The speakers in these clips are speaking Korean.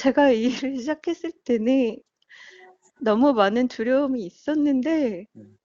제가 이 일을 시작했을 때는 너무 많은 두려움이 있었는데 음.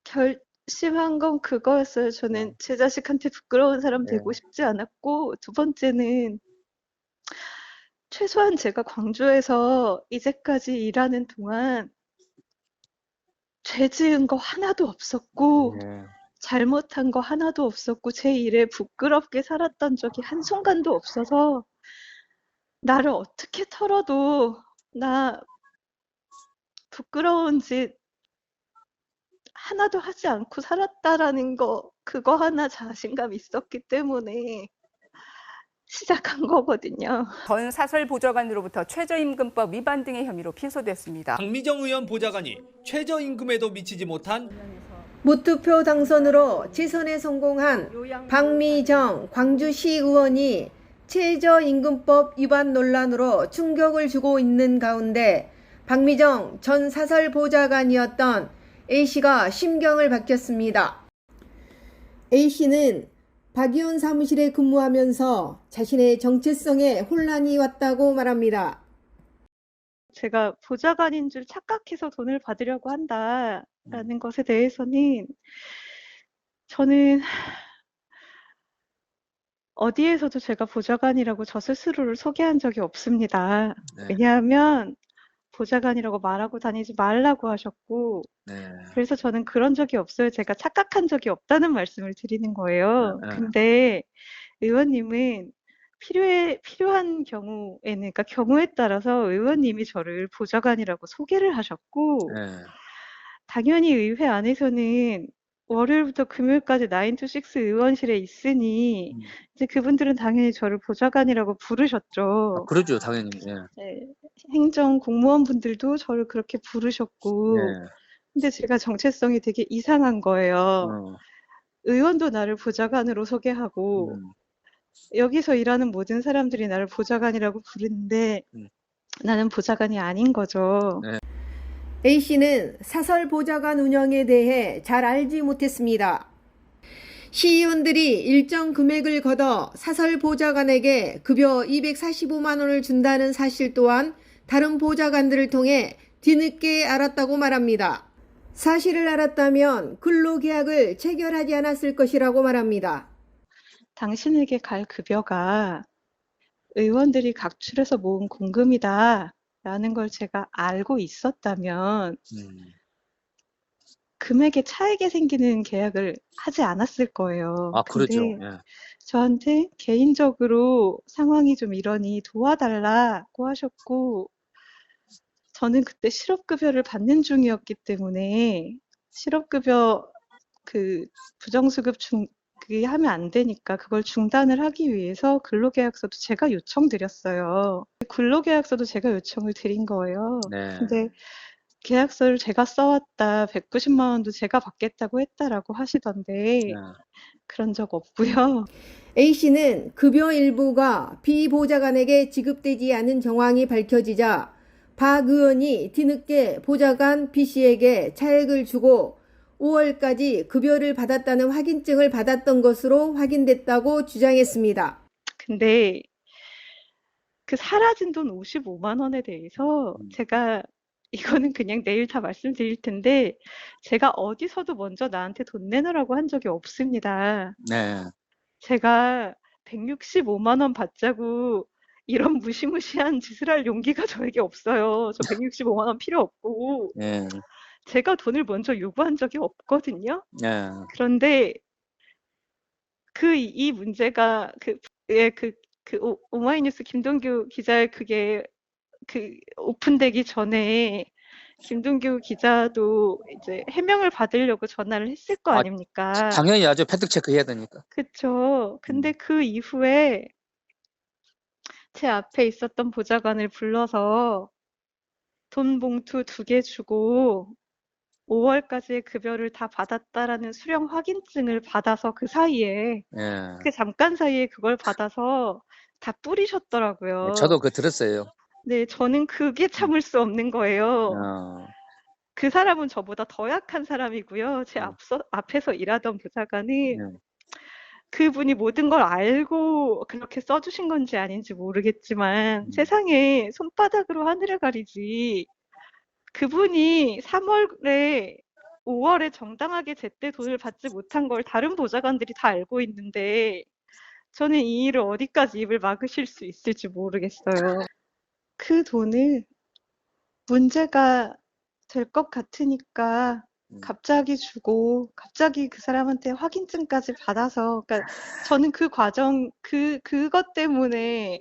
결심한 건 그거였어요. 저는 제 자식한테 부끄러운 사람 네. 되고 싶지 않았고, 두 번째는 최소한 제가 광주에서 이제까지 일하는 동안 죄 지은 거 하나도 없었고 네. 잘못한 거 하나도 없었고 제 일에 부끄럽게 살았던 적이 한순간도 없어서 나를 어떻게 털어도 나 부끄러운 짓 하나도 하지 않고 살았다라는 거, 그거 하나 자신감 있었기 때문에 시작한 거거든요. 전 사설보좌관으로부터 최저임금법 위반 등의 혐의로 기소됐습니다. 박미정 의원 보좌관이 최저임금에도 미치지 못한 무투표 당선으로 지선에 성공한 박미정 광주시 의원이 최저임금법 위반 논란으로 충격을 주고 있는 가운데 박미정 전 사설보좌관이었던 A씨가 심경을 밝혔습니다. A씨는 박 의원 사무실에 근무하면서 자신의 정체성에 혼란이 왔다고 말합니다. 제가 보좌관인 줄 착각해서 돈을 받으려고 한다라는 것에 대해서는 저는 어디에서도 제가 보좌관이라고 저 스스로를 소개한 적이 없습니다. 네. 왜냐하면 보좌관이라고 말하고 다니지 말라고 하셨고, 네. 그래서 저는 그런 적이 없어요. 제가 착각한 적이 없다는 말씀을 드리는 거예요. 네. 근데 의원님은 필요한 경우에는, 그러니까 경우에 따라서 의원님이 저를 보좌관이라고 소개를 하셨고, 네. 당연히 의회 안에서는 월요일부터 금요일까지 9 to 6 의원실에 있으니 이제 그분들은 당연히 저를 보좌관이라고 부르셨죠. 그러죠, 당연히. 예. 네, 행정 공무원분들도 저를 그렇게 부르셨고, 예. 근데 제가 정체성이 되게 이상한 거예요. 의원도 나를 보좌관으로 소개하고 여기서 일하는 모든 사람들이 나를 보좌관이라고 부르는데 나는 보좌관이 아닌 거죠. 네. A씨는 사설보좌관 운영에 대해 잘 알지 못했습니다. 시의원들이 일정 금액을 걷어 사설보좌관에게 급여 245만 원을 준다는 사실 또한 다른 보좌관들을 통해 뒤늦게 알았다고 말합니다. 사실을 알았다면 근로계약을 체결하지 않았을 것이라고 말합니다. 당신에게 갈 급여가 의원들이 각출해서 모은 공금이다 라는 걸 제가 알고 있었다면 금액에 차이가 생기는 계약을 하지 않았을 거예요. 그렇죠. 근데 예. 저한테 개인적으로 상황이 좀 이러니 도와달라고 하셨고, 저는 그때 실업급여를 받는 중이었기 때문에 실업급여 부정수급 그게 하면 안 되니까 그걸 중단을 하기 위해서 근로계약서도 제가 요청드렸어요. 근로계약서도 제가 요청을 드린 거예요. 네. 근데 계약서를 제가 써왔다, 190만 원도 제가 받겠다고 했다라고 하시던데 그런 적 없고요. A씨는 급여 일부가 비보좌관에게 지급되지 않은 정황이 밝혀지자 박 의원이 뒤늦게 보좌관 B씨에게 차액을 주고 5월까지 급여를 받았다는 확인증을 받았던 것으로 확인됐다고 주장했습니다. 근데 그 사라진 돈 55만 원에 대해서 제가 이거는 그냥 내일 다 말씀드릴 텐데 제가 어디서도 먼저 나한테 돈 내놓으라고 한 적이 없습니다. 네. 제가 165만 원 받자고 이런 무시무시한 짓을 할 용기가 저에게 없어요. 저 165만 원 필요 없고 예. 제가 돈을 먼저 요구한 적이 없거든요. 예. 그런데 이 문제가 오마이뉴스 김동규 기자의 그게 오픈되기 전에 김동규 기자도 이제 해명을 받으려고 전화를 했을 거 아닙니까? 당연히 아주 팩트 체크 해야 되니까. 그쵸. 근데 그 이후에 제 앞에 있었던 보좌관을 불러서 돈 봉투 2개 주고 5월까지의 급여를 다 받았다라는 수령 확인증을 받아서 그 사이에 예. 그 잠깐 사이에 그걸 받아서 다 뿌리셨더라고요. 저도 그거 들었어요. 네, 저는 그게 참을 수 없는 거예요. 그 사람은 저보다 더 약한 사람이고요. 제 앞에서 일하던 보좌관은 그분이 모든 걸 알고 그렇게 써주신 건지 아닌지 모르겠지만 세상에 손바닥으로 하늘을 가리지 그분이 3월에 5월에 정당하게 제때 돈을 받지 못한 걸 다른 보좌관들이 다 알고 있는데 저는 이 일을 어디까지 입을 막으실 수 있을지 모르겠어요. 그 돈을 문제가 될 것 같으니까 갑자기 주고 갑자기 그 사람한테 확인증까지 받아서 그러니까 저는 그 과정 그것 때문에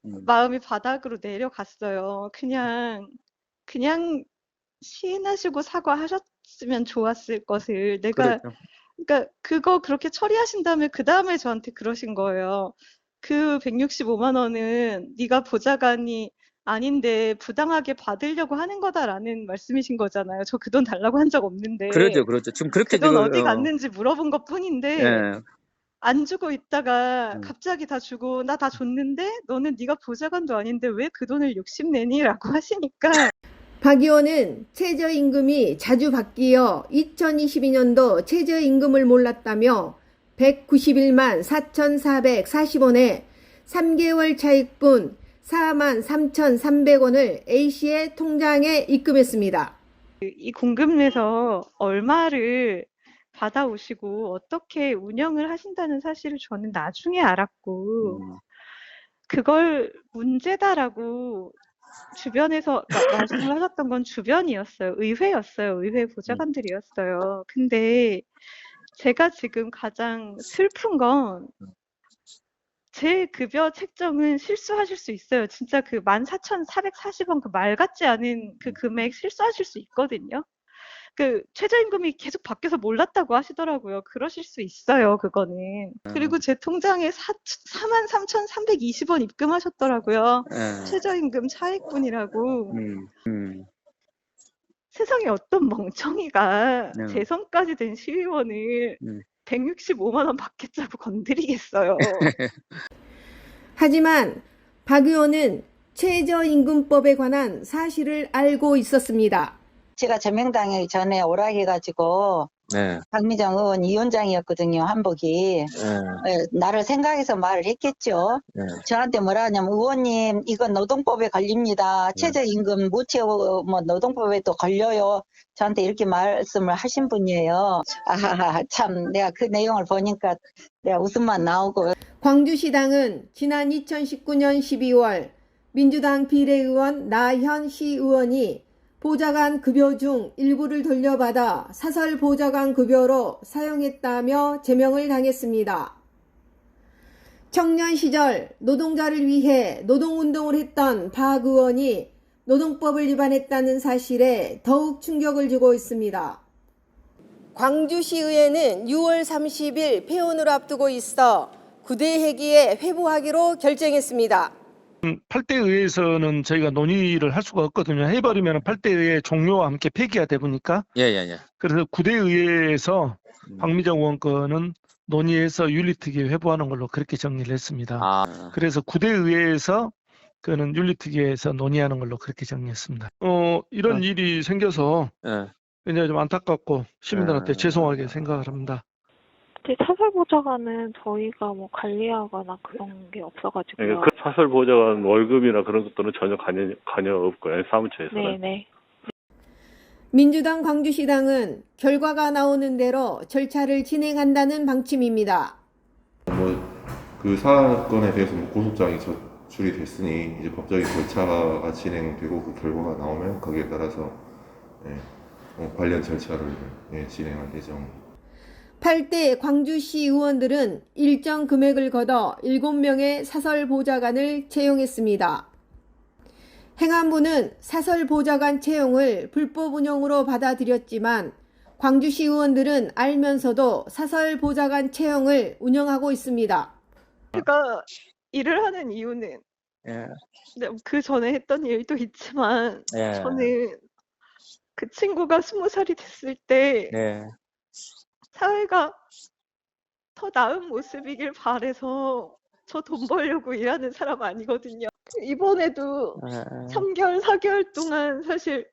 마음이 바닥으로 내려갔어요. 그냥 시인하시고 사과하셨으면 좋았을 것을 내가 그렇죠. 그러니까 그거 그렇게 처리하신 다음에 그다음에 저한테 그러신 거예요. 그 165만 원은 네가 보좌관이 아닌데 부당하게 받으려고 하는 거다라는 말씀이신 거잖아요. 저 그 돈 달라고 한 적 없는데 그러죠, 그렇죠. 지금 그렇게 그 돈 지금 어디 갔는지 물어본 것뿐인데 예, 안 주고 있다가 음. 갑자기 다 주고 나 다 줬는데 너는 네가 보좌관도 아닌데 왜 그 돈을 욕심내니라고 하시니까 박 의원은 최저임금이 자주 바뀌어 2022년도 최저임금을 몰랐다며 191만 4,440원에 3개월 차익분 43,300원을 A씨의 통장에 입금했습니다. 이 공금에서 얼마를 받아오시고 어떻게 운영을 하신다는 사실을 저는 나중에 알았고 그걸 문제다라고 주변에서 말씀을 하셨던 건 주변이었어요. 의회였어요. 의회 보좌관들이었어요. 근데 제가 지금 가장 슬픈 건 제 급여 책정은 실수하실 수 있어요. 진짜 그 14,440원 그 말 같지 않은 그 금액 실수하실 수 있거든요. 그 최저임금이 계속 바뀌어서 몰랐다고 하시더라고요. 그러실 수 있어요, 그거는. 그리고 제 통장에 43,320원 입금하셨더라고요. 예. 최저임금 차액분이라고. 세상에 어떤 멍청이가 재선까지 된 시의원을 165만 원 받겠다고 건드리겠어요. 하지만 박 의원은 최저임금법에 관한 사실을 알고 있었습니다. 제가 제명당하기 전에 오락해가지고 네. 박미정 의원 위원장이었거든요, 한복이. 나를 생각해서 말을 했겠죠. 저한테 뭐라 하냐면 의원님 이건 노동법에 걸립니다. 최저임금 못 채우고 뭐 노동법에 또 걸려요. 저한테 이렇게 말씀을 하신 분이에요. 아하하 참 내가 그 내용을 보니까 내가 웃음만 나오고. 광주시당은 지난 2019년 12월 민주당 비례의원 나현 시의원이 보좌관 급여 중 일부를 돌려받아 사설 보좌관 급여로 사용했다며 제명을 당했습니다. 청년 시절 노동자를 위해 노동운동을 했던 박 의원이 노동법을 위반했다는 사실에 더욱 충격을 주고 있습니다. 광주시의회는 6월 30일 폐원을 앞두고 있어 구대 회기에 회부하기로 결정했습니다. 8대 의회에서는 저희가 논의를 할 수가 없거든요. 해버리면 8대 의회 종료와 함께 폐기가 되니까. 예. 그래서 9대 의회에서 박미정 의원 거는 논의해서 윤리특위에 회부하는 걸로 그렇게 정리를 했습니다. 그래서 9대 의회에서 그는 윤리특위에서 논의하는 걸로 그렇게 정리했습니다. 이런 일이 생겨서 굉장히 좀 안타깝고 시민들한테 죄송하게 생각을 합니다. 사설 보좌관은 저희가 뭐 관리하거나 그런 게 없어가지고요. 그 사설 보좌관 월급이나 그런 것들은 전혀 관여 없고요. 사무처에서는. 네네. 민주당 광주시당은 결과가 나오는 대로 절차를 진행한다는 방침입니다. 그 사건에 대해서 고소장이 제출이 됐으니 이제 법적인 절차가 진행되고 그 결과가 나오면 거기에 따라서 관련 절차를 진행할 예정입니다. 8대 광주시 의원들은 일정 금액을 걷어 7명의 사설 보좌관을 채용했습니다. 행안부는 사설 보좌관 채용을 불법 운영으로 받아들였지만 광주시 의원들은 알면서도 사설 보좌관 채용을 운영하고 있습니다. 제가 일을 하는 이유는 그 전에 했던 일도 있지만 저는 그 친구가 20살이 됐을 때 사회가 더 나은 모습이길 바라서 저 돈 벌려고 일하는 사람 아니거든요. 이번에도 3개월, 4개월 동안 사실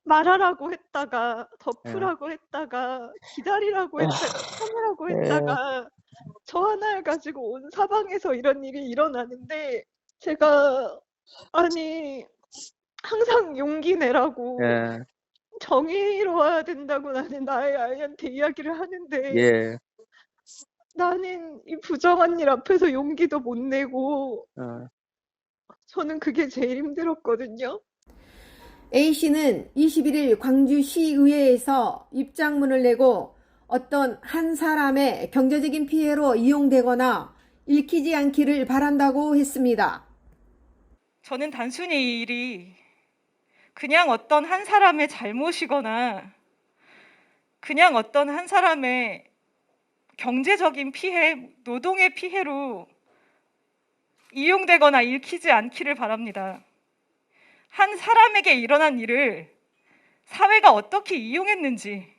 말하라고 했다가 덮으라고 했다가 기다리라고 했다가 참으라고 했다가 저 하나를 가지고 온 사방에서 이런 일이 일어나는데 제가 아니 항상 용기 내라고 정의로워야 된다고 나는 나의 아이한테 이야기를 하는데 나는 이 부정한 일 앞에서 용기도 못 내고 저는 그게 제일 힘들었거든요. A씨는 21일 광주시의회에서 입장문을 내고 어떤 한 사람의 경제적인 피해로 이용되거나 읽히지 않기를 바란다고 했습니다. 저는 단순히 이 일이 그냥 어떤 한 사람의 잘못이거나 그냥 어떤 한 사람의 경제적인 피해, 노동의 피해로 이용되거나 읽히지 않기를 바랍니다. 한 사람에게 일어난 일을 사회가 어떻게 이용했는지,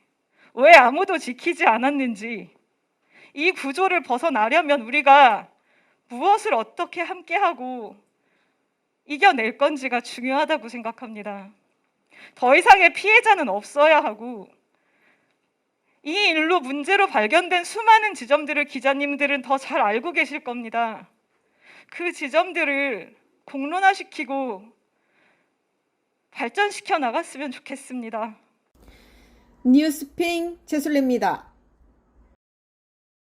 왜 아무도 지키지 않았는지, 이 구조를 벗어나려면 우리가 무엇을 어떻게 함께하고 이겨낼 건지가 중요하다고 생각합니다. 더 이상의 피해자는 없어야 하고 이 일로 문제로 발견된 수많은 지점들을 기자님들은 더 잘 알고 계실 겁니다. 그 지점들을 공론화시키고 발전시켜 나갔으면 좋겠습니다. 뉴스핑 최술래입니다.